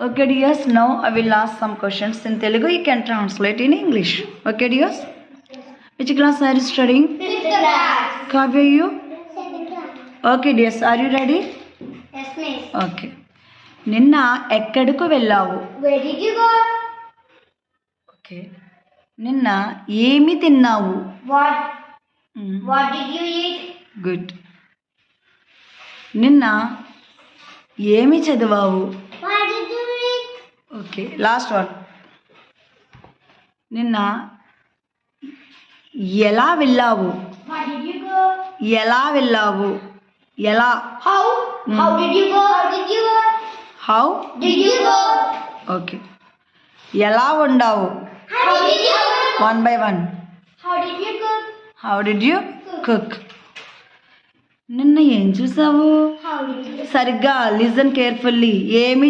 Okay, dears. Now I will ask some questions in Telugu. You can translate in English. Okay, dears. Which class are you studying? Fifth class. Kavya, you? Second class. Okay, dears. Are you ready? Yes, miss. Okay. నిన్న ఎక్కడికి వెళ్ళావు? Where did you go? Okay. నిన్న ఏమి తిన్నావు? What did you eat? Good. నిన్న ఏమి చదివావు? What did you read? Okay. Last one. నిన్న ఎలా వెళ్ళావు? What did you go? ఎలా వెళ్ళావు? ఎలా? How? How did you go? How did you go? How? Did you go? Okay. ఎలా వండావు? How did you cook? One by one. How did you cook? How did you cook? నిన్న ఏం చూసావు? How did you? సరిగ్గా listen carefully. ఏమి